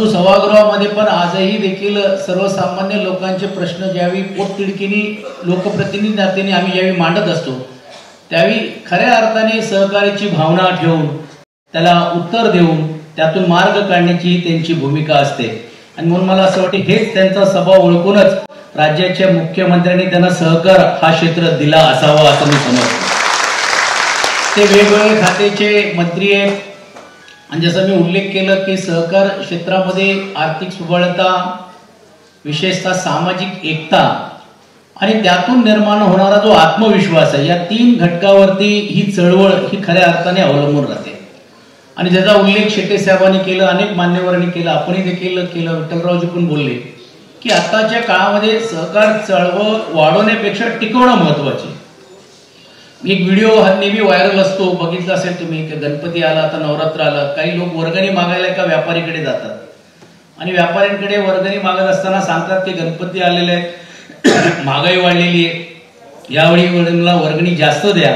सभागृहामध्ये पण आजही देखील सर्वसामान्य लोकांचे प्रश्न ज्यावेळी पोटतिडकीने लोकप्रतिनिधी नात्याने आम्ही ज्यावेळी मांडत असतो त्यावेळी खऱ्या अर्थाने सहकार्याची भावना ठेवून त्याला उत्तर देऊन त्यातून मार्ग काढण्याची त्यांची भूमिका असते। आणि म्हणून मला असं वाटतं हेच त्यांचा स्वभाव ओळखूनच राज्याच्या मुख्यमंत्र्यांनी त्यांना सहकार हा क्षेत्र दिला असावा असं मी समजतो। ते वेगवेगळे खात्याचे मंत्री आहेत आणि जसं मी उल्लेख केलं की सहकार क्षेत्रामध्ये आर्थिक सुबळता, विशेषतः सामाजिक एकता आणि त्यातून निर्माण होणारा जो आत्मविश्वास आहे, या तीन घटकावरती ही चळवळ ही खऱ्या अर्थाने अवलंबून राहते। आणि ज्याचा उल्लेख शेटे साहेबांनी केला, अनेक मान्यवरांनी केला, आपणही देखील केलं, विठ्ठलरावजी पण बोलले की आताच्या काळामध्ये सहकार चळवळ वाढवण्यापेक्षा टिकवणं महत्वाचे। एक व्हिडिओ हा नेहमी व्हायरल असतो, बघितला असेल तुम्ही, की गणपती आला, आता नवरात्र आलं, काही लोक वर्गणी मागायला एका व्यापारीकडे जातात आणि व्यापाऱ्यांकडे वर्गणी मागत असताना सांगतात की गणपती आलेले आहेत, महागाई वाढलेली आहे, यावेळी मला वर्गणी जास्त द्या।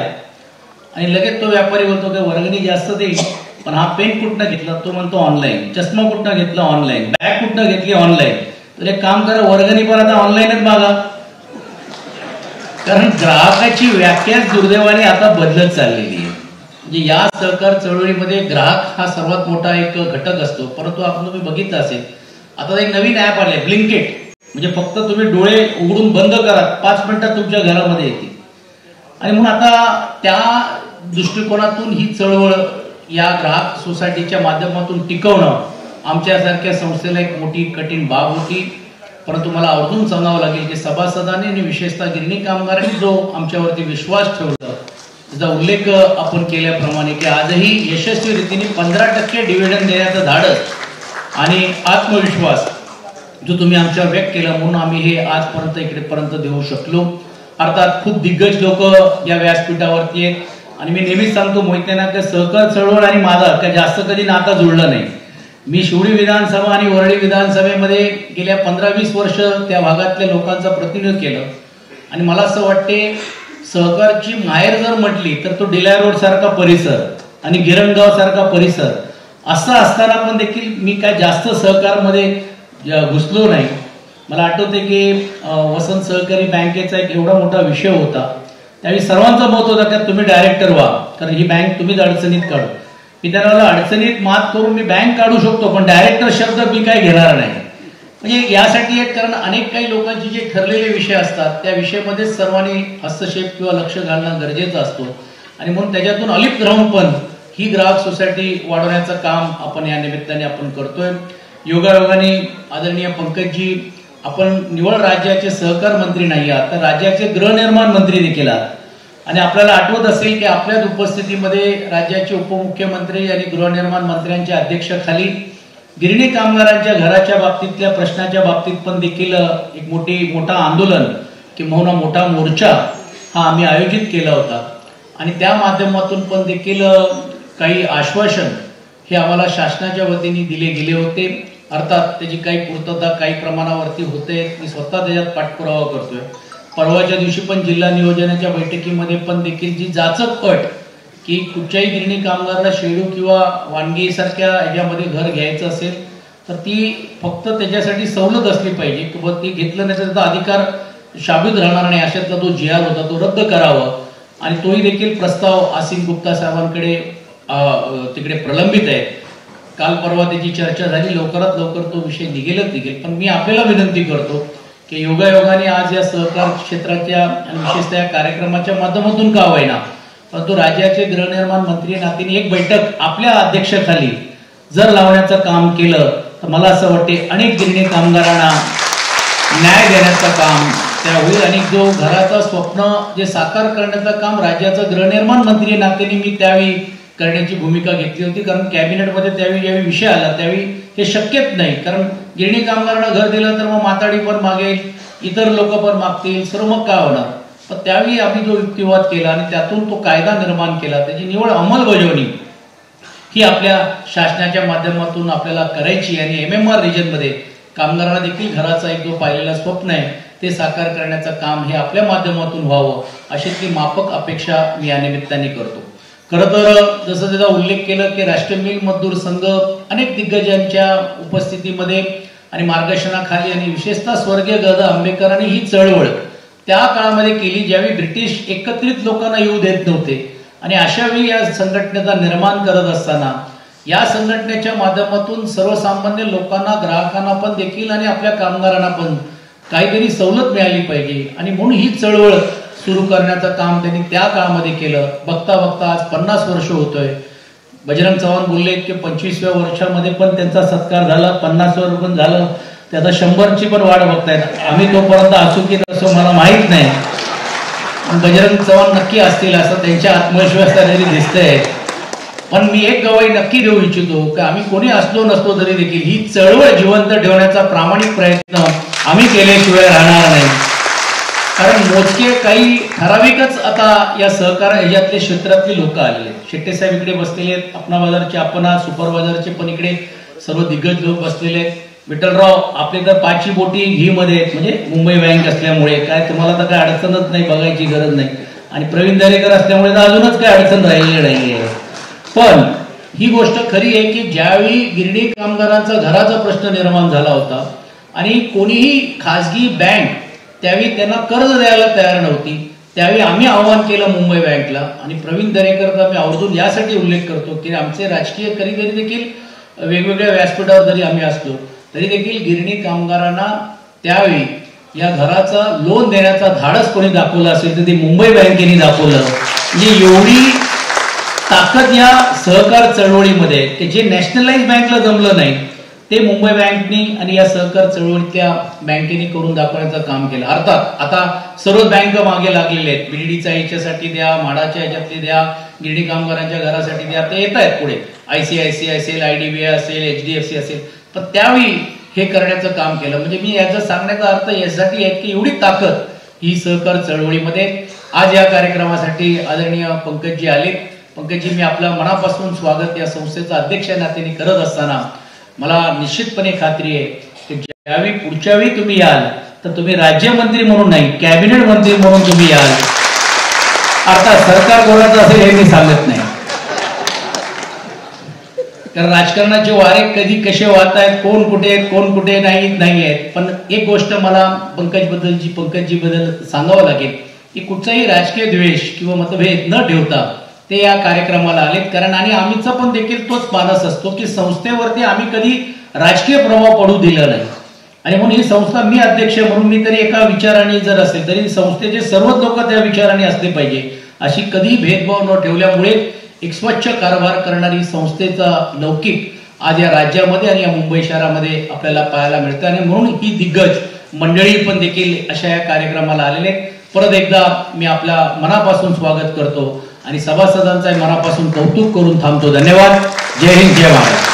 आणि लगेच तो व्यापारी बोलतो की वर्गणी जास्त देईल, पण हा पेन कुठनं घेतला, तो म्हणतो ऑनलाईन, चष्मा कुठनं घेतला ऑनलाईन, बॅग कुठनं घेतली ऑनलाईन। तर एक काम करा, वर्गणी पण आता ऑनलाईनच मागा, कारण ग्राहकाची व्याख्याच दुर्दैवाने आता बदलत चाललेली आहे। म्हणजे या सहकार चळवळीमध्ये ग्राहक हा सर्वात मोठा एक घटक असतो, परंतु आपण तुम्ही बघितलं असेल आता एक नवीन ऍप आले ब्लिंकिट, म्हणजे फक्त तुम्ही डोळे उघडून बंद करा, 5 मिनिटात तुमच्या घरामध्ये येते। आणि म्हणून आता त्या दृष्टिकोनातून ही चळवळ या ग्राहक सोसायटीच्या माध्यमातून टिकवणं आमच्यासारख्या संस्थेला एक मोठी कठीण बाब होती। परंतु मला आवर्जून सांगावं लागेल की सभासदांनी आणि विशेषतः गिरणी कामगारांनी जो आमच्यावरती विश्वास ठेवला, त्याचा उल्लेख आपण केल्याप्रमाणे की आजही यशस्वी रीतीने 15% डिव्हिडंड देण्याचं धाडस आणि आत्मविश्वास जो तुम्ही आमच्यावर व्यक्त केला, म्हणून आम्ही हे आजपर्यंत इकडेपर्यंत देऊ शकलो। अर्थात खूप दिग्गज लोक या व्यासपीठावरती आहेत आणि मी नेहमीच सांगतो मोहितेंना की सहकार चळवळ आणि माझा काय जास्त कधी नाता जुळलं नाही। मी शिवडी विधानसभा आणि वरळी विधानसभेमध्ये गेल्या 15-20 वर्ष त्या भागातल्या लोकांचं प्रतिनिधित्व केलं आणि मला असं वाटते सहकारची माहेर जर म्हटली तर तो डिलाय रोड सारखा परिसर आणि गिरणगाव सारखा परिसर असं असताना पण देखील मी काय जास्त सहकारमध्ये घुसलो नाही। मला आठवते की वसंत सहकारी बँकेचा एक एवढा मोठा विषय होता, त्यावेळी सर्वांचं मत होतं की तुम्ही डायरेक्टर व्हा, कारण ही बँक तुम्हीच अडचणीत काढू। मी त्यांना अडचणीत मात करून मी बँक काढू शकतो, पण डायरेक्टर शब्द मी काय घेणार नाही। म्हणजे यासाठी एक, कारण अनेक काही लोकांचे जे ठरलेले विषय असतात त्या विषयामध्ये सर्वांनी हस्तक्षेप किंवा लक्ष घालणं गरजेचं असतो आणि म्हणून त्याच्यातून अलिप्त राहून पण ही ग्राहक सोसायटी वाढवण्याचं काम आपण या निमित्ताने आपण करतोय। योगायोगाने आदरणीय पंकजजी, आपण निवड राज्याचे सहकार मंत्री नाही आहात, तर राज्याचे गृहनिर्माण मंत्री देखील आहात। आणि आपल्याला आठवत असेल की आपल्याच उपस्थितीमध्ये राज्याचे उपमुख्यमंत्री आणि गृहनिर्माण मंत्र्यांच्या अध्यक्षतेखाली गिरणी कामगारांच्या घराच्या बाबतीतल्या प्रश्नाच्या बाबतीत पण देखील एक मोठा आंदोलन किंवा मोठा मोर्चा हा आम्ही आयोजित केला होता आणि त्या माध्यमातून पण देखील काही आश्वासन हे आम्हाला शासनाच्या वतीने दिले गेले होते। अर्थात त्याची काही पूर्तता काही प्रमाणावरती होते, मी स्वतः त्याच्यात पाठपुरावा करतोय। परवाच्या दिवशी पण जिल्हा नियोजनाच्या बैठकीमध्ये पण देखील जी जाचक अट की कुठच्याही गिरणी कामगाराला शेडू किंवा वानगी सारख्या ह्याच्यामध्ये घर घ्यायचं असेल तर ती फक्त त्याच्यासाठी सवलत असली पाहिजे किंवा ती घेतलं नाही तर त्याचा अधिकार शाबूत राहणार नाही, अशातला जो GR होता तो रद्द करावा। आणि तोही देखील प्रस्ताव आसिम गुप्ता साहेबांकडे तिकडे प्रलंबित आहे। काल परवा त्याची चर्चा झाली, लवकरात लवकर तो विषय निघेल। पण मी आपल्याला विनंती करतो की योगायोगाने आज या सहकार क्षेत्राच्या आणि विशेषतः या कार्यक्रमाच्या माध्यमातून का होईना, परंतु राज्याचे गृहनिर्माण मंत्री नातीने एक बैठक आपल्या अध्यक्षतेखाली जर लावण्याचं काम केलं तर मला असं वाटते अनेक गिरणी कामगारांना न्याय देण्याचं काम त्या होईल आणि जो घराचं स्वप्न जे साकार करण्याचं काम राज्याचं गृहनिर्माण मंत्री नात्याने मी त्यावेळी करण्याची भूमिका घेतली होती। कारण कॅबिनेटमध्ये त्यावेळी ज्यावेळी विषय आला त्यावेळी हे शक्यच नाही, कारण गिरणी कामगारांना घर दिलं तर मग माताडी पण मागेल, इतर लोक पण मागतील, सर्व मग काय होणार। पण त्यावेळी आम्ही जो युक्तिवाद केला आणि त्यातून तो कायदा निर्माण केला, त्याची निवड अंमलबजावणी ही आपल्या शासनाच्या माध्यमातून आपल्याला करायची आणि MMR रिजनमध्ये कामगारांना देखील घराचा एक जो पाहिलेला स्वप्न आहे ते साकार करण्याचं काम हे आपल्या माध्यमातून व्हावं, अशी ती माफक अपेक्षा मी या निमित्ताने करतो। खरं तर जसं त्याचा उल्लेख केलं की राष्ट्रीय मिल मजदूर संघ अनेक दिग्गजांच्या उपस्थितीमध्ये आणि मार्गदर्शनाखाली आणि विशेषतः स्वर्गीय दादा आंबेडकरांनी ही चळवळ त्या काळामध्ये केली ज्यावेळी ब्रिटिश एकत्रित लोकांना येऊ देत नव्हते आणि अशा वेळी या संघटनेचा निर्माण करत असताना या संघटनेच्या माध्यमातून सर्वसामान्य लोकांना, ग्राहकांना पण देखील आणि आपल्या कामगारांना पण काहीतरी सवलत मिळाली पाहिजे आणि म्हणून ही चळवळ सुरू करण्याचं काम त्यांनी त्या काळामध्ये केलं. बघता बघता आज 50 वर्ष होतोय. बजरंग चव्हाण बोलले की 25व्या वर्षामध्ये पण त्यांचा सत्कार झाला, 50 वर पण झालं, ते आता 100ची पण वाट बघतायत. आम्ही तोपर्यंत असू की नसो मला माहीत नाही, बजरंग चव्हाण नक्की असतील असं त्यांच्या आत्मविश्वास तरी दिसतंय. पण मी एक गवाही नक्की देऊ इच्छितो की आम्ही कोणी असलो नसलो तरी देखील ही चळवळ जिवंत ठेवण्याचा प्रामाणिक प्रयत्न आम्ही केल्याशिवाय राहणार नाही. कारण मोजके काही ठराविकच आता या सहकार ह्याच्यातले क्षेत्रातली लोक आलेले. शेट्टे साहेब इकडे बसलेले आहेत, अपना बाजारचे आपण सुपर बाजारचे पण इकडे सर्व दिग्गज लोक बसलेले आहेत. विठ्ठलराव आपले तर पाचवी बोटी घी मध्ये आहेत, म्हणजे मुंबई बँक असल्यामुळे काय तुम्हाला तर काय अडचणच नाही, बघायची गरज नाही. आणि प्रवीण दरेकर असल्यामुळे तर अजूनच काय अडचण राहिलेली नाहीये. पण ही गोष्ट खरी आहे की ज्यावेळी गिरणी कामगारांचा घराचा प्रश्न निर्माण झाला होता आणि कोणीही खासगी बँक त्यावेळी त्यांना कर्ज द्यायला तयार नव्हती, त्यावेळी आम्ही आव्हान केलं मुंबई बँकला. आणि प्रवीण दरेकरचा मी आवर्जून यासाठी उल्लेख करतो की आमचे राजकीय कधी देखील वेगवेगळ्या व्यासपीठावर जरी आम्ही असलो तरी देखील गिरणी कामगारांना त्यावेळी या घराचं लोन देण्याचा धाडस कोणी दाखवलं असेल तर ते मुंबई बँकेने दाखवलं. म्हणजे एवढी ताकद या सहकार चळवळीमध्ये की जे नॅशनलाइज बँकला जमलं नाही ते मुंबई बँकनी आणि या सहकार चळवळीतल्या बँकेने करून दाखवण्याचं काम केलं. अर्थात आता सर्व बँक मागे लागलेले आहेत, बीडीडीचा याच्यासाठी द्या, म्हाडाच्या याच्यातले द्या, गिरणी कामगारांच्या घरासाठी द्या, ते येत आहेत पुढे. ICICI असेल, IDBI असेल, HDFC असेल. पण त्यावेळी हे करण्याचं काम केलं. म्हणजे मी याचा सांगण्याचा अर्थ यासाठी आहे की एवढी ताकद ही सहकार चळवळीमध्ये. आज या कार्यक्रमासाठी आदरणीय पंकजजी आले. पंकजजी, मी आपलं मनापासून स्वागत या संस्थेचा अध्यक्ष नात्याने करत असताना मला निश्चितपणे खात्री आहे की ज्यावेळी पुढच्या वेळी तुम्ही याल तर तुम्ही राज्यमंत्री म्हणून नाही, कॅबिनेट मंत्री म्हणून तुम्ही याल. आता सरकार कोणाचं असेल हे मी सांगत नाही, कारण राजकारणाचे वारे कधी कसे वाहत आहेत, कोण कुठे आहेत, कोण कुठे नाही आहेत. पण एक गोष्ट मला पंकजजी बद्दल सांगावं लागेल की कुठचाही राजकीय द्वेष किंवा मतभेद न ठेवता ते या कार्यक्रमाला आलेत. कारण आणि आम्हीचा पण देखील तोच मानस असतो की संस्थेवरती आम्ही कधी राजकीय प्रभाव पडू दिला नाही. आणि म्हणून ही संस्था, मी अध्यक्ष म्हणून मी तरी एका विचाराने जर असेल तरी संस्थेचे सर्वच लोक त्या विचाराने असले पाहिजे, अशी कधी भेदभाव न ठेवल्यामुळे एक स्वच्छ कारभार करणारी संस्थेचा लौकिक आज या राज्यामध्ये आणि या मुंबई शहरामध्ये आपल्याला पाहायला मिळतं. आणि म्हणून ही दिग्गज मंडळी पण देखील अशा या कार्यक्रमाला आलेले. परत एकदा मी आपल्या मनापासून स्वागत करतो आणि सभासदांचा मनापासून कौतुक करून थांबतो. धन्यवाद. जय हिंद, जय महाराष्ट्र.